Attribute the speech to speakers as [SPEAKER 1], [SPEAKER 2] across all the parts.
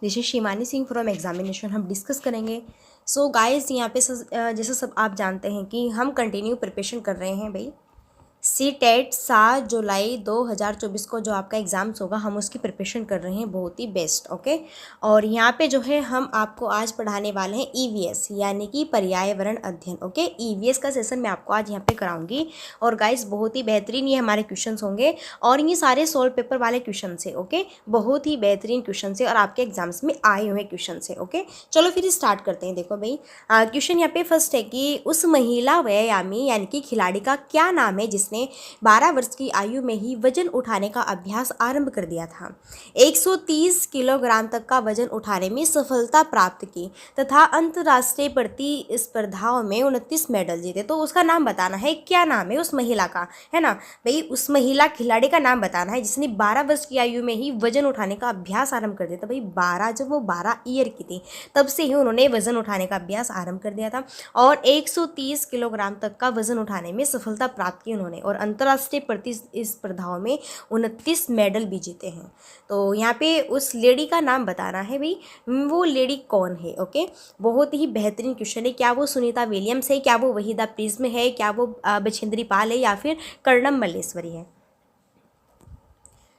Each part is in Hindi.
[SPEAKER 1] This is Shimani Singh from examination. हम डिस्कस करेंगे। सो गाइस यहाँ पे जैसे सब आप जानते हैं कि हम कंटिन्यू प्रिपरेशन कर रहे हैं भाई। सी टेट 7 जुलाई 2024 को जो आपका एग्ज़ाम्स होगा हम उसकी प्रिपरेशन कर रहे हैं बहुत ही बेस्ट। ओके, और यहाँ पे जो है हम आपको आज पढ़ाने वाले हैं ईवीएस यानी कि पर्यावरण अध्ययन। ओके, ईवीएस का सेशन मैं आपको आज यहाँ पे कराऊंगी और गाइस बहुत ही बेहतरीन ये हमारे क्वेश्चंस होंगे और ये सारे सोल्व पेपर वाले क्वेश्चन है। ओके, बहुत ही बेहतरीन क्वेश्चन है और आपके एग्जाम्स में आए हुए क्वेश्चन है। ओके, चलो फिर स्टार्ट करते हैं। देखो भाई, क्वेश्चन यहाँ पे फर्स्ट है कि उस महिला व्यायामी यानी कि खिलाड़ी का क्या नाम है जिसने 12 वर्ष की आयु में ही वजन उठाने का अभ्यास आरंभ कर दिया था, 130 किलोग्राम तक का वजन उठाने में सफलता प्राप्त की तथा अंतर्राष्ट्रीय प्रतिस्पर्धाओं में 29 मेडल जीते। तो उसका नाम बताना है, क्या नाम है उस महिला का, है ना भाई। उस महिला खिलाड़ी का नाम बताना है जिसने 12 वर्ष की आयु में ही वजन उठाने का अभ्यास आरंभ कर दिया था। भाई 12, जब वो 12 ईयर की थी तब से ही उन्होंने वजन उठाने का अभ्यास आरंभ कर दिया था और 130 किलोग्राम तक का वजन उठाने में सफलता प्राप्त की उन्होंने और अंतर्राष्ट्रीय प्रतिस्पर्धाओं में 29 मेडल भी जीते हैं। तो यहाँ पे उस लेडी का नाम बताना है भाई, वो लेडी कौन है। ओके, बहुत ही बेहतरीन क्वेश्चन है। क्या वो सुनीता विलियम्स है, क्या वो वहीदा प्रिज्म है, क्या वो बछेंद्री पाल है या फिर कर्णम मल्लेश्वरी है।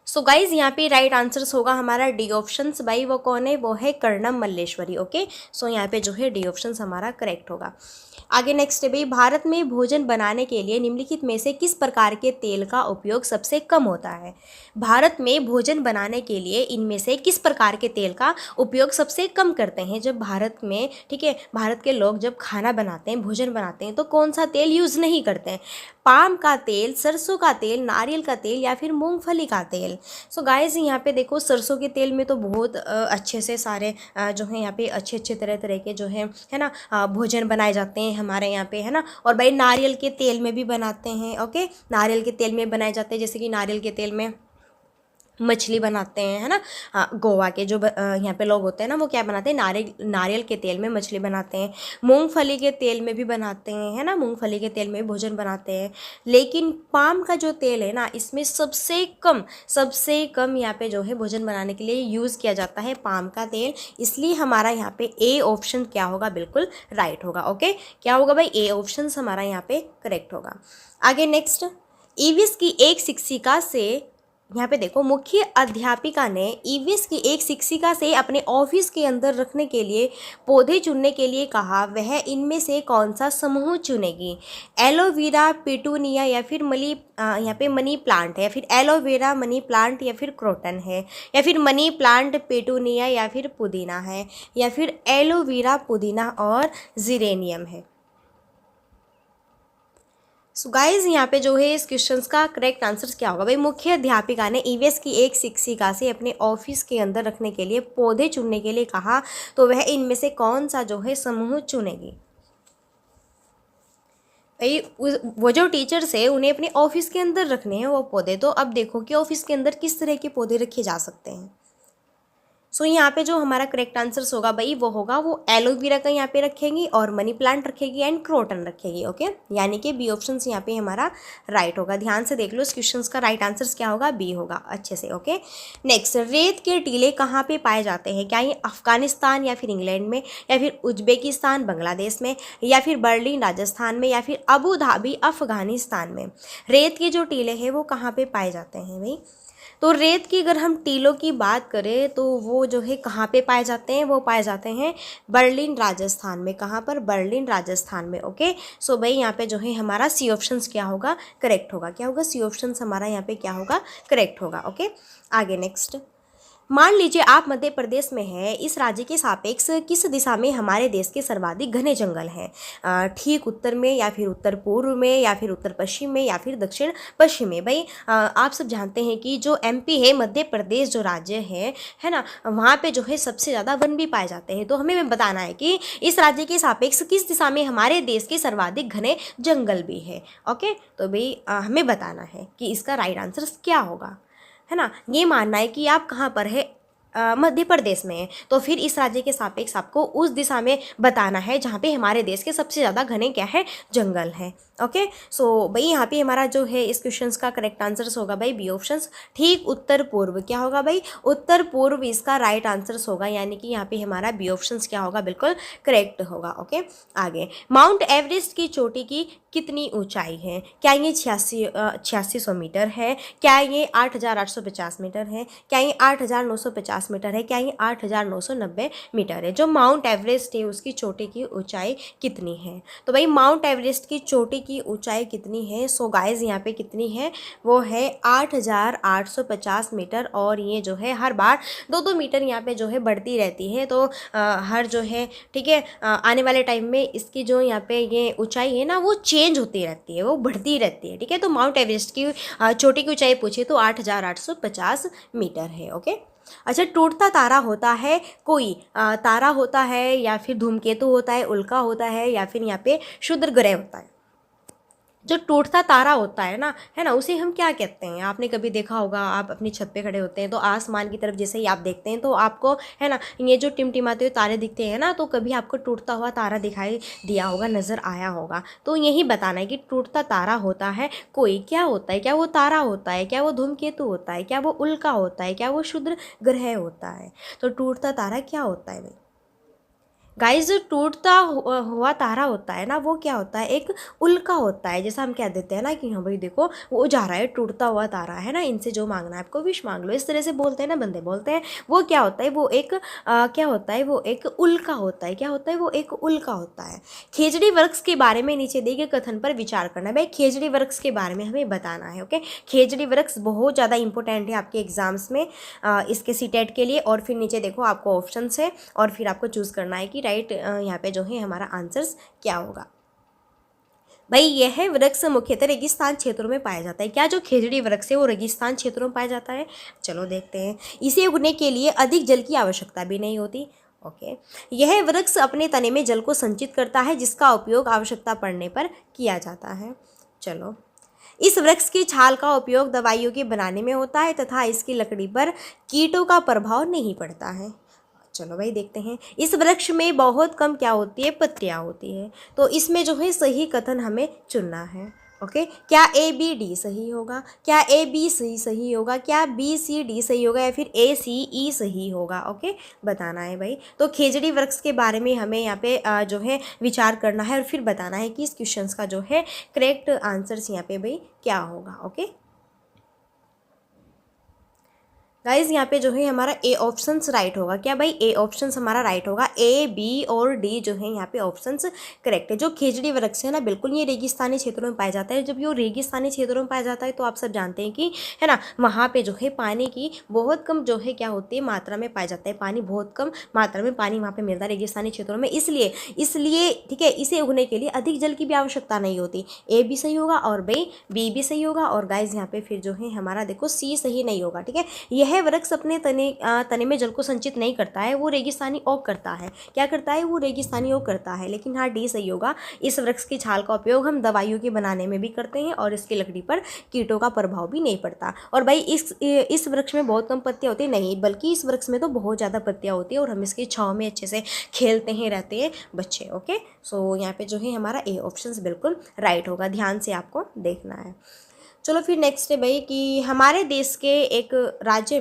[SPEAKER 1] सो गाइज यहाँ पे राइट आंसर्स होगा हमारा डी ऑप्शंस। भाई वो कौन है, वो है कर्णम मल्लेश्वरी। ओके, सो यहाँ पे जो है डी ऑप्शंस हमारा करेक्ट होगा। आगे नेक्स्ट है भाई, भारत में भोजन बनाने के लिए निम्नलिखित में से किस प्रकार के तेल का उपयोग सबसे कम होता है। भारत में भोजन बनाने के लिए इनमें से किस प्रकार के तेल का उपयोग सबसे कम करते हैं। जब भारत में, ठीक है, भारत के लोग जब खाना बनाते हैं, भोजन बनाते हैं तो कौन सा तेल यूज़ नहीं करते हैं। पाम का तेल, सरसों का तेल, नारियल का तेल या फिर मूंगफली का तेल। सो गाइस यहाँ पे देखो, सरसों के तेल में तो बहुत अच्छे से सारे जो है यहाँ पे अच्छे अच्छे तरह तरह के जो है ना भोजन बनाए जाते हैं हमारे यहाँ पे, है ना। और भाई नारियल के तेल में भी बनाते हैं। ओके, नारियल के तेल में बनाए जाते हैं, जैसे कि नारियल के तेल में मछली बनाते हैं, है ना। गोवा के जो यहाँ पे लोग होते हैं ना, वो क्या बनाते हैं, नारियल के तेल में मछली बनाते हैं। मूंगफली के तेल में भी बनाते हैं, है ना, मूंगफली के तेल में भी भोजन बनाते हैं। लेकिन पाम का जो तेल है ना, इसमें सबसे कम यहाँ पे जो है भोजन बनाने के लिए यूज़ किया जाता है पाम का तेल। इसलिए हमारा यहाँ पे ए ऑप्शन क्या होगा, बिल्कुल राइट होगा। ओके, क्या होगा भाई, ए ऑप्शन हमारा यहाँ पे करेक्ट होगा। आगे नेक्स्ट, ईवीएस की एक शिक्षिका से, यहाँ पे देखो, मुख्य अध्यापिका ने ईवीएस की एक शिक्षिका से अपने ऑफिस के अंदर रखने के लिए पौधे चुनने के लिए कहा। वह इनमें से कौन सा समूह चुनेगी। एलोवेरा, पेटूनिया या फिर यहाँ पे मनी प्लांट है, या फिर एलोवेरा, मनी प्लांट या फिर क्रोटन है, या फिर मनी प्लांट, पेटूनिया या फिर पुदीना है, या फिर एलोवेरा, पुदीना और जीरेनियम है। सो गाइज यहाँ पे जो है इस क्वेश्चन का करेक्ट आंसर क्या होगा भाई, मुख्य अध्यापिका ने ईवीएस की एक शिक्षिका से अपने ऑफिस के अंदर रखने के लिए पौधे चुनने के लिए कहा, तो वह इनमें से कौन सा जो है समूह चुनेगी। भाई वो जो टीचर्स है उन्हें अपने ऑफिस के अंदर रखने हैं वो पौधे। तो अब देखो कि ऑफिस के अंदर किस तरह के पौधे रखे जा सकते हैं। सो यहाँ पे जो हमारा करेक्ट आंसर्स होगा भाई, वो होगा, वो एलोवेरा का यहाँ पे रखेंगी और मनी प्लांट रखेगी एंड क्रोटन रखेगी। ओके, यानी कि बी ऑप्शन यहाँ पे हमारा राइट होगा। ध्यान से देख लो, इस क्वेश्चन का राइट आंसर्स क्या होगा, बी होगा अच्छे से। ओके, नेक्स्ट, रेत के टीले कहाँ पे पाए जाते हैं। क्या ये अफगानिस्तान या फिर इंग्लैंड में, या फिर उज्बेकिस्तान बांग्लादेश में, या फिर बर्लिन राजस्थान में, या फिर अबू धाबी अफगानिस्तान में। रेत के जो टीले हैं वो कहाँ पे पाए जाते हैं भाई। तो रेत की अगर हम टीलों की बात करें तो वो जो है कहाँ पे पाए जाते हैं, वो पाए जाते हैं बर्लिन राजस्थान में। कहाँ पर, बर्लिन राजस्थान में। ओके, सो भाई यहाँ पे जो है हमारा सी ऑप्शंस क्या होगा, करेक्ट होगा। क्या होगा, सी ऑप्शंस हमारा यहाँ पे क्या होगा, करेक्ट होगा। ओके, आगे नेक्स्ट, मान लीजिए आप मध्य प्रदेश में हैं, इस राज्य के सापेक्ष किस दिशा में हमारे देश के सर्वाधिक घने जंगल हैं। ठीक उत्तर में, या फिर उत्तर पूर्व में, या फिर उत्तर पश्चिम में, या फिर दक्षिण पश्चिम में। भाई आप सब जानते हैं कि जो एमपी है, मध्य प्रदेश जो राज्य है ना, वहाँ पे जो है सबसे ज़्यादा वन भी पाए जाते हैं। तो हमें बताना है कि इस राज्य के सापेक्ष किस दिशा में हमारे देश के सर्वाधिक घने जंगल भी है। ओके, तो भाई हमें बताना है कि इसका राइट आंसर क्या होगा, है ना। ये मानना है कि आप कहाँ पर है, मध्य प्रदेश में है, तो फिर इस राज्य के सापेक्ष आपको उस दिशा में बताना है जहाँ पे हमारे देश के सबसे ज़्यादा घने क्या है, जंगल है। ओके। सो भाई यहाँ पे हमारा जो है इस क्वेश्चन का करेक्ट आंसर्स होगा भाई बी ऑप्शंस, ठीक उत्तर पूर्व। क्या होगा भाई, उत्तर पूर्व इसका राइट आंसर्स होगा, यानी कि यहाँ पे हमारा बी ऑप्शंस क्या होगा, बिल्कुल करेक्ट होगा। ओके। आगे, माउंट एवरेस्ट की चोटी की कितनी ऊंचाई है? क्या ये 8600 मीटर है? क्या ये 8850 मीटर है? क्या ये 8950 मीटर है? क्या ये 8990 मीटर है? जो माउंट एवरेस्ट है उसकी चोटी की ऊंचाई कितनी है? तो भाई माउंट एवरेस्ट की चोटी की ऊंचाई कितनी है? सो गाइज यहाँ पे कितनी है, वो है 8850 मीटर। और ये जो है हर बार 2-2 मीटर यहाँ पे जो है बढ़ती रहती है। तो हर जो है, ठीक है, आने वाले टाइम में इसकी जो यहाँ पे ये ऊंचाई है ना, वो चेंज होती रहती है, वो बढ़ती रहती है। ठीक है, तो माउंट एवरेस्ट की चोटी की ऊंचाई पूछे तो 8850 मीटर है। ओके। अच्छा, टूटता तारा होता है कोई तारा होता है, या फिर धूमकेतु होता है, उल्का होता है, या फिर यहाँ पे क्षुद्र ग्रह होता है? जो टूटता तारा होता है ना, उसे हम क्या कहते हैं? आपने कभी देखा होगा, आप अपनी छत पे खड़े होते हैं तो आसमान की तरफ जैसे ही आप देखते हैं तो आपको, है ना, ये जो टिमटिमाते हुए तारे दिखते हैं ना, तो कभी आपको टूटता हुआ तारा दिखाई दिया होगा, नज़र आया होगा। तो यही बताना है कि टूटता तारा होता है कोई, क्या होता है? क्या वो तारा होता है? क्या वो धूमकेतु होता है? क्या वो उल्का होता है? क्या वो क्षुद्र ग्रह होता है? तो टूटता तारा क्या होता है भाई? गाइस, जो टूटता हुआ तारा होता है ना, वो क्या होता है, एक उल्का होता है। जैसा हम कह देते हैं ना कि हाँ भाई देखो वो जा रहा है, टूटता हुआ तारा है ना, इनसे जो मांगना है आपको विश मांग लो, इस तरह से बोलते हैं ना बंदे, बोलते हैं। वो क्या होता है, वो एक क्या होता है, वो एक उल्का होता है। क्या होता है, वो एक उल्का होता है। खेजड़ी वृक्ष के बारे में नीचे दिए गए कथन पर विचार करना है। भाई खेजड़ी वृक्ष के बारे में हमें बताना है। ओके, खेजड़ी वृक्ष बहुत ज़्यादा इंपॉर्टेंट है आपके एग्जाम्स में, इसके सीटेट के लिए। और फिर नीचे देखो आपको ऑप्शन है, और फिर आपको चूज़ करना है कि राइट यहाँ पे जो है हमारा आंसर्स क्या होगा। भाई यह वृक्ष मुख्यतः रेगिस्तान क्षेत्रों में पाया जाता है। क्या जो खेजड़ी वृक्ष है वो रेगिस्तान क्षेत्रों में पाया जाता है? चलो देखते हैं। इसे उगने के लिए अधिक जल की आवश्यकता भी नहीं होती। ओके। यह वृक्ष अपने तने में जल को संचित करता है, जिसका उपयोग आवश्यकता पड़ने पर किया जाता है। चलो, इस वृक्ष की छाल का उपयोग दवाइयों के बनाने में होता है तथा इसकी लकड़ी पर कीटों का प्रभाव नहीं पड़ता है। चलो भाई देखते हैं। इस वृक्ष में बहुत कम क्या होती है, पत्तियां होती है। तो इसमें जो है सही कथन हमें चुनना है। ओके, क्या ए बी डी सही होगा? क्या ए बी सी सही होगा? क्या बी सी डी सही होगा? या फिर ए सी ई सही होगा? ओके, बताना है भाई। तो खेजड़ी वृक्ष के बारे में हमें यहाँ पे जो है विचार करना है, और फिर बताना है कि इस क्वेश्चन का जो है करेक्ट आंसर्स यहाँ पे भाई क्या होगा। ओके गाइज, यहाँ पे जो है हमारा ए ऑप्शंस राइट होगा। क्या भाई, ए ऑप्शंस हमारा राइट होगा। ए बी और डी जो है यहाँ पे ऑप्शंस करेक्ट है। जो खेजड़ी वृक्ष है ना, बिल्कुल ये रेगिस्तानी क्षेत्रों में पाया जाता है। जब ये रेगिस्तानी क्षेत्रों में पाया जाता है तो आप सब जानते हैं कि, है ना, वहाँ पे जो है पानी की बहुत कम जो है क्या होती है, मात्रा में पाया जाता है। पानी बहुत कम मात्रा में पानी वहाँ पे मिलता है रेगिस्तानी क्षेत्रों में, इसलिए ठीक है, इसे उगने के लिए अधिक जल की भी आवश्यकता नहीं होती। ए भी सही होगा और भाई बी भी सही होगा। और गाइज यहाँ पे फिर जो है हमारा देखो सी सही नहीं होगा। ठीक है, यह वृक्ष अपने तने में जल को संचित नहीं करता है, वो रेगिस्तानी ओक करता है। क्या करता है, वो रेगिस्तानी ओक करता है। लेकिन हाँ, डी सही होगा। इस वृक्ष की छाल का उपयोग हम दवाइयों के बनाने में भी करते हैं, और इसकी लकड़ी पर कीटों का प्रभाव भी नहीं पड़ता। और भाई इस वृक्ष में बहुत कम पत्तियां होती नहीं, बल्कि इस वृक्ष में तो बहुत ज़्यादा पत्तियां होती है, और हम इसकी छाँव में अच्छे से खेलते हैं, रहते हैं बच्चे। ओके, सो यहाँ पे जो है हमारा ए ऑप्शन बिल्कुल राइट होगा। ध्यान से आपको देखना है। चलो फिर नेक्स्ट है भाई कि हमारे देश के एक राज्य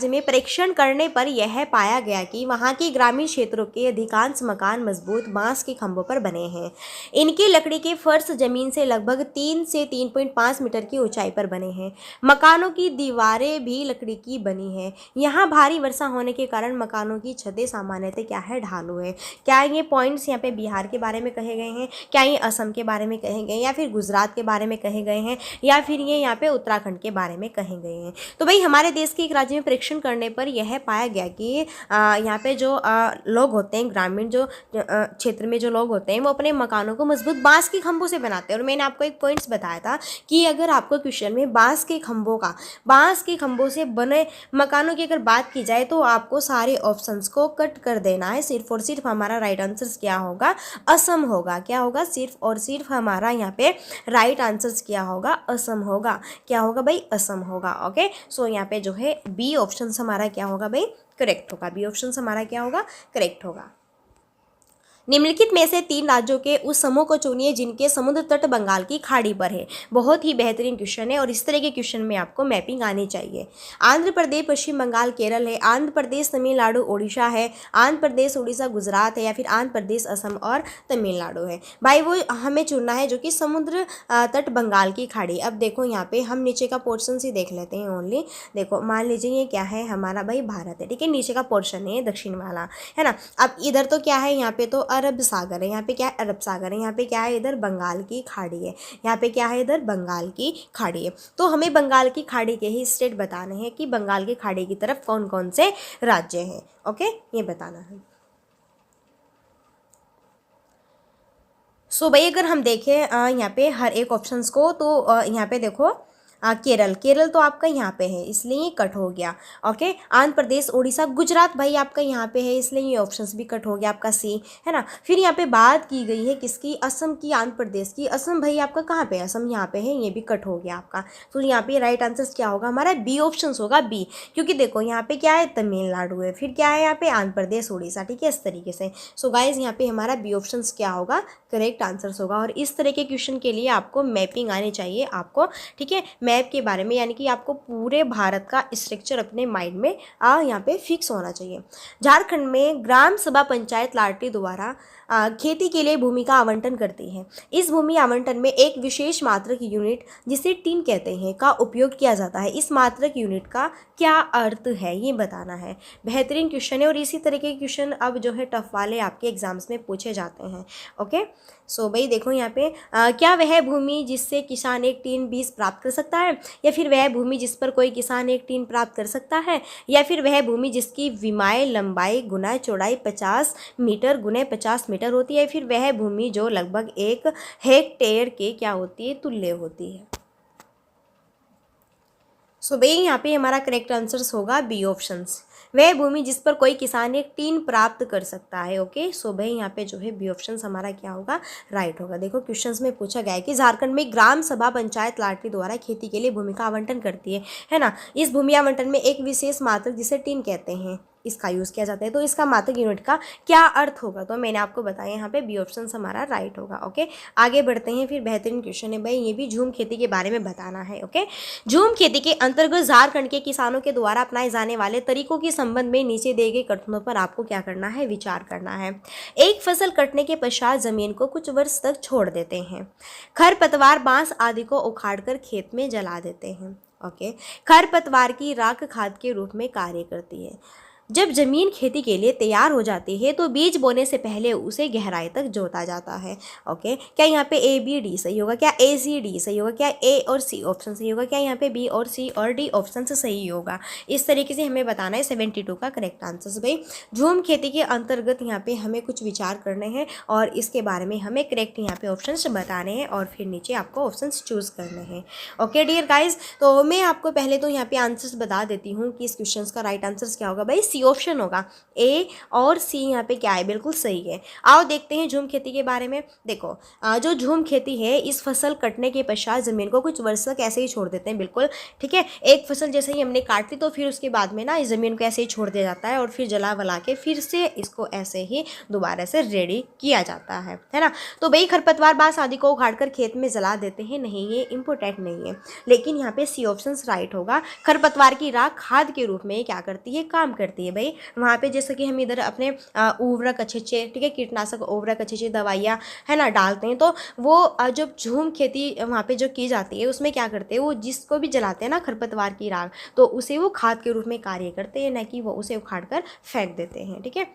[SPEAKER 1] में परीक्षण करने पर यह पाया गया कि वहाँ के ग्रामीण क्षेत्रों के अधिकांश मकान मजबूत बांस के खंभों पर बने हैं। इनकी लकड़ी के फर्श जमीन से लगभग 3 से 3.5 मीटर की ऊंचाई पर बने हैं। मकानों की दीवारें भी लकड़ी की बनी हैं। यहाँ भारी वर्षा होने के कारण मकानों की छतें सामान्यतः क्या है, ढालू है। क्या ये पॉइंट्स यहाँ पे बिहार के बारे में कहे गए हैं? क्या ये असम के बारे में कहे गए हैं, या फिर गुजरात के बारे में कहे गए हैं, या फिर ये यहाँ पे उत्तराखंड के बारे में कहे गए हैं? तो भाई हमारे देश के एक राज्य में परीक्षण करने पर यह पाया गया कि यहाँ पे जो लोग होते हैं, ग्रामीण जो क्षेत्र में जो लोग होते हैं, वो अपने मकानों को मजबूत बांस के खंभों से बनाते हैं। और मैंने आपको एक पॉइंट्स बताया था कि अगर आपको क्वेश्चन में बांस के खंभों से बने मकानों की अगर बात की जाए तो आपको सारे ऑप्शंस को कट कर देना है। सिर्फ और सिर्फ हमारा राइट आंसर क्या होगा, असम होगा। क्या होगा, सिर्फ और सिर्फ हमारा यहाँ पे राइट आंसर क्या होगा, असम होगा। क्या होगा भाई, असम होगा। ओके, सो यहाँ पे जो है बी ऑप्शन हमारा क्या होगा भाई, करेक्ट होगा। बी ऑप्शन हमारा क्या होगा, करेक्ट होगा। निम्नलिखित में से 3 राज्यों के उस समूह को चुनिए जिनके समुद्र तट बंगाल की खाड़ी पर है। बहुत ही बेहतरीन क्वेश्चन है और इस तरह के क्वेश्चन में आपको मैपिंग आनी चाहिए। आंध्र प्रदेश, पश्चिम बंगाल, केरल है। आंध्र प्रदेश, तमिलनाडु, ओडिशा है। आंध्र प्रदेश, उड़ीसा, गुजरात है। या फिर आंध्र प्रदेश, असम और तमिलनाडु है। भाई वो हमें चुनना है जो कि समुद्र तट बंगाल की खाड़ी। अब देखो यहाँ पे हम नीचे का पोर्शन ही देख लेते हैं ओनली। देखो मान लीजिए ये क्या है, हमारा भाई भारत है, ठीक है, नीचे का पोर्शन है दक्षिण वाला, है ना। अब इधर तो क्या है, यहाँ पे तो अरब सागर है, यहाँ पे क्या है, अरब सागर है। यहाँ पे क्या है, इधर बंगाल की खाड़ी है। यहाँ पे क्या है, इधर बंगाल की खाड़ी है। तो हमें बंगाल की खाड़ी के ही स्टेट बताने हैं कि बंगाल की खाड़ी की तरफ कौन कौन से राज्य हैं। ओके, ये बताना है। सो भाई अगर हम देखें यहाँ पे हर एक ऑप्शंस को, तो यहाँ पे देखो केरल, केरल तो आपका यहाँ पे है इसलिए ये कट हो गया। ओके, आंध्र प्रदेश, उड़ीसा, गुजरात भाई आपका यहाँ पे है इसलिए ये ऑप्शंस भी कट हो गया आपका सी, है ना। फिर यहाँ पे बात की गई है किसकी, असम की, आंध्र प्रदेश की। असम भाई आपका कहाँ पे, असम यहाँ पे है, ये भी कट हो गया आपका। तो यहाँ पे राइट आंसर क्या होगा हमारा, बी ऑप्शन होगा, बी। क्योंकि देखो यहाँ पे क्या है, तमिलनाडु है, फिर क्या है यहाँ पे आंध्र प्रदेश, उड़ीसा, ठीक है, इस तरीके से। सो गाइज यहाँ पे हमारा बी ऑप्शन क्या होगा, करेक्ट आंसर होगा। और इस तरह के क्वेश्चन के लिए आपको मैपिंग आनी चाहिए आपको, ठीक है, मैप के बारे में, यानी कि आपको पूरे भारत का स्ट्रक्चर अपने माइंड में यहाँ पे फिक्स होना चाहिए। झारखंड में ग्राम सभा पंचायत लाटरी द्वारा खेती के लिए भूमि का आवंटन करती है। इस भूमि आवंटन में एक विशेष मात्रक यूनिट जिसे टिन कहते हैं का उपयोग किया जाता है। इस मात्रक यूनिट का क्या अर्थ है ये बताना है। बेहतरीन क्वेश्चन है और इसी तरह के क्वेश्चन अब जो है टफ वाले आपके एग्जाम्स में पूछे जाते हैं। ओके, सो भाई देखो यहाँ पे क्या वह भूमि जिससे किसान एक टिन बीज प्राप्त कर सकता है, या फिर वह भूमि जिस पर कोई किसान एक टिन प्राप्त कर सकता है, या फिर वह भूमि जिसकी विमाएँ लंबाई गुना चौड़ाई 50 मीटर गुने 50 मीटर होती है, फिर वह भूमि जो लगभग 1 हेक्टेयर के क्या होती है, तुल्य होती है। सो भाई यहाँ पे हमारा करेक्ट आंसर होगा बी ऑप्शंस, वह भूमि जिस पर कोई किसान एक टिन प्राप्त कर सकता है। ओके, सो भाई यहाँ पे जो है बी ऑप्शंस हमारा क्या होगा, राइट होगा। देखो क्वेश्चंस में पूछा गया है कि झारखंड में ग्राम सभा पंचायत लाटरी द्वारा खेती के लिए भूमि का आवंटन करती है ना। इस भूमि आवंटन में एक विशेष मात्रक जिसे टिन कहते हैं इसका यूज़ किया जाता है। तो इसका मात्रक यूनिट का क्या अर्थ होगा, तो मैंने आपको बताया यहाँ पे बी ऑप्शन हमारा राइट होगा। ओके, आगे बढ़ते हैं। फिर बेहतरीन क्वेश्चन है भाई, ये भी झूम खेती के बारे में बताना है। ओके, झूम खेती के अंतर्गत झारखंड के किसानों के द्वारा अपनाए जाने वाले तरीकों के संबंध में नीचे दिए गए कथनों पर आपको क्या करना है, विचार करना है। एक फसल कटने के पश्चात जमीन को कुछ वर्ष तक छोड़ देते हैं। खरपतवार, बांस आदि को उखाड़कर खेत में जला देते हैं। ओके, खरपतवार की राख खाद के रूप में कार्य करती है। जब जमीन खेती के लिए तैयार हो जाती है तो बीज बोने से पहले उसे गहराई तक जोता जाता है। ओके, क्या यहाँ पे ए बी डी सही होगा, क्या ए सी डी सही होगा, क्या ए और सी ऑप्शन सही होगा, क्या यहाँ पे बी और सी और डी ऑप्शन से सही होगा। इस तरीके से हमें बताना है 72 का करेक्ट आंसर। भाई झूम खेती के अंतर्गत यहाँ पे हमें कुछ विचार करने हैं और इसके बारे में हमें करेक्ट यहाँ पे ऑप्शन बताने हैं और फिर नीचे आपको ऑप्शन चूज करने हैं। ओके डियर गाइज, तो मैं आपको पहले तो यहाँ पे आंसर्स बता देती हूँ कि इस क्वेश्चन का राइट आंसर क्या होगा। भाई सी ऑप्शन होगा, ए और सी यहाँ पे क्या है, बिल्कुल सही है। आओ देखते हैं झूम खेती के बारे में। देखो जो झूम खेती है, इस फसल कटने के पश्चात जमीन को कुछ वर्ष तक ऐसे ही छोड़ देते हैं, बिल्कुल ठीक है। एक फसल जैसे ही हमने काट ली तो फिर उसके बाद में ना इस जमीन को ऐसे ही छोड़ दिया जाता है और फिर जला वला के फिर से इसको ऐसे ही दोबारा से रेडी किया जाता है ना। तो भाई खरपतवार, बांस आदि को उखाड़ कर खेत में जला देते हैं, नहीं ये इंपॉर्टेंट नहीं है, लेकिन यहाँ पे सी ऑप्शन राइट होगा। खरपतवार की राख खाद के रूप में क्या करती है, काम करती है। भाई वहाँ पे जैसे कि हम इधर अपने उर्वरक अच्छे ठीक है, कीटनाशक उर्वरक अच्छी दवाइयाँ है ना डालते हैं, तो वो जब झूम खेती वहाँ पे जो की जाती है उसमें क्या करते हैं, वो जिसको भी जलाते हैं ना खरपतवार की राख, तो उसे वो खाद के रूप में कार्य करते हैं, न कि वो उसे उखाड़ कर फेंक देते हैं। ठीक है,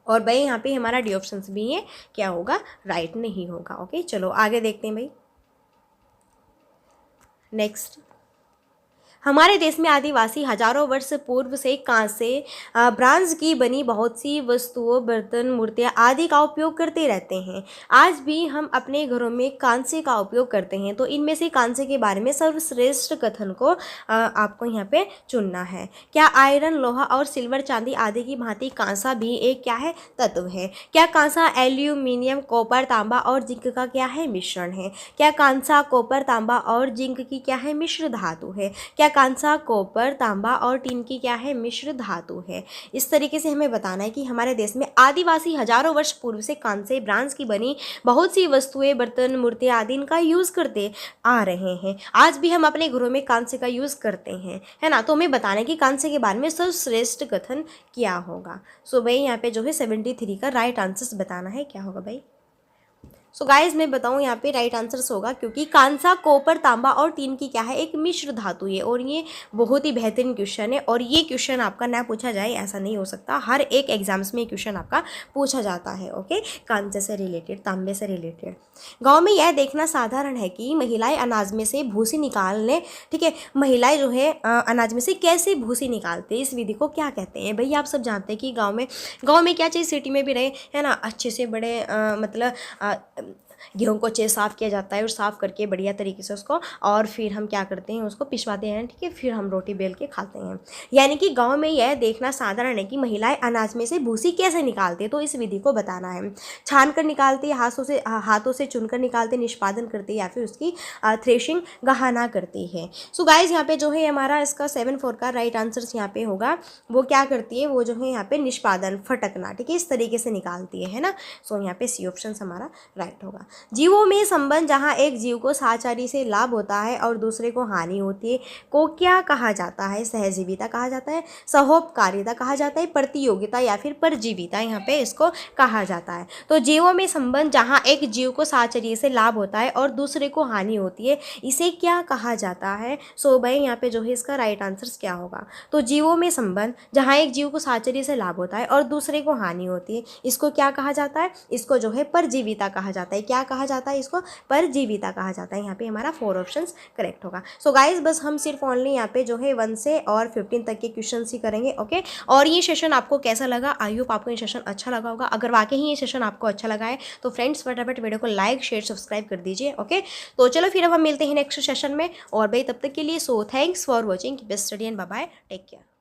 [SPEAKER 1] और भाई यहाँ पे हमारा डी ऑप्शन भी है, क्या होगा, राइट नहीं होगा। ओके, चलो आगे देखते हैं भाई। नेक्स्ट, हमारे देश में आदिवासी हजारों वर्ष पूर्व से कांच से ब्रांज की बनी बहुत सी वस्तुओं, बर्तन, मूर्तियाँ आदि का उपयोग करते रहते हैं। आज भी हम अपने घरों में कांसे का उपयोग करते हैं। तो इनमें से कांसे के बारे में सर्वश्रेष्ठ कथन को आपको यहाँ पे चुनना है। क्या आयरन, लोहा और सिल्वर, चांदी आदि की भांति कांसा भी एक क्या है, तत्व है? क्या कांसा एल्यूमिनियम, कॉपर, तांबा और जिंक का क्या है, मिश्रण है? क्या कांसा कॉपर, तांबा और जिंक की क्या है, मिश्र धातु है? क्या कांसा, कॉपर, तांबा और टिन की क्या है, मिश्र धातु है। इस तरीके से हमें बताना है कि हमारे देश में आदिवासी हजारों वर्ष पूर्व से कांसे, ब्रांज की बनी बहुत सी वस्तुएं, बर्तन, मूर्तियां आदि इनका यूज करते आ रहे हैं। आज भी हम अपने घरों में कांसे का यूज करते हैं, है ना। तो हमें बताना है कि कांसे के बारे में सर्वश्रेष्ठ कथन क्या होगा। सो भाई यहाँ पे जो है 73 का राइट आंसर बताना है, क्या होगा भाई। सो गाइज मैं बताऊँ यहाँ पे राइट आंसर्स होगा, क्योंकि कांसा, कॉपर, तांबा और टीन की क्या है, एक मिश्र धातु है। और ये बहुत ही बेहतरीन क्वेश्चन है, और ये क्वेश्चन आपका ना पूछा जाए ऐसा नहीं हो सकता। हर एक एग्जाम्स में ये क्वेश्चन आपका पूछा जाता है। ओके, कांसे से रिलेटेड, तांबे से रिलेटेड। गाँव में यह देखना साधारण है कि महिलाएं अनाज में से भूसी निकालने, ठीक है, महिलाएं जो है अनाज में से कैसे भूसी निकालते हैं, इस विधि को क्या कहते हैं। भाई आप सब जानते हैं कि गाँव में क्या चाहिए, सिटी में भी रहे, है ना, अच्छे से बड़े मतलब गेहूं को अच्छे साफ़ किया जाता है, और साफ़ करके बढ़िया तरीके से उसको, और फिर हम क्या करते हैं, उसको पिसवाते हैं, ठीक है, फिर हम रोटी बेल के खाते हैं। यानी कि गांव में यह देखना साधारण है कि महिलाएं अनाज में से भूसी कैसे निकालते हैं, तो इस विधि को बताना है। छान कर निकालते, हाथों से चुनकर निकालते, निष्पादन करते, या फिर उसकी थ्रेशिंग गहाना करती है। सो गाइज यहाँ पे जो है हमारा इसका 74 का राइट आंसर यहाँ पे होगा। वो क्या करती है, वो जो है यहाँ पे निष्पादन, फटकना, ठीक है, इस तरीके से निकालती है ना। सो यहाँ पे सी ऑप्शन हमारा राइट होगा। जीवों में संबंध, जहाँ एक जीव को साहचर्य से लाभ होता है और दूसरे को हानि होती है, को क्या कहा जाता है। सहजीविता कहा जाता है, सहोपकारिता कहा जाता है, प्रतियोगिता या फिर परजीविता यहाँ पे इसको कहा जाता है। तो जीवों में संबंध, जहाँ एक जीव को साहचर्य से लाभ होता है और दूसरे को हानि होती है, इसे क्या कहा जाता है। सो भाई यहाँ पे जो है इसका राइट आंसर क्या होगा। तो जीवों में संबंध, जहाँ एक जीव को साहचर्य से लाभ होता है और दूसरे को हानि होती है, इसको क्या कहा जाता है, इसको जो है परजीविता कहा जाता है। क्या कहा जाता है, इसको परजीविता कहा जाता है। यहाँ पे हमारा 4 ऑप्शंस करेक्ट होगा। सो गाइज बस हम सिर्फ ओनली यहाँ पे जो है 1 से और 15 तक के क्वेश्चन ही करेंगे। ओके, और ये सेशन आपको कैसा लगा, आई होप आपको ये सेशन अच्छा लगा होगा। अगर वाकई ही ये सेशन आपको अच्छा लगा है तो फ्रेंड्स फटाफट वीडियो को लाइक, शेयर, सब्सक्राइब कर दीजिए। ओके, तो चलो फिर अब हम मिलते हैं नेक्स्ट सेशन में, और भाई तब तक के लिए so thanks for watching, best study and bye bye, take care.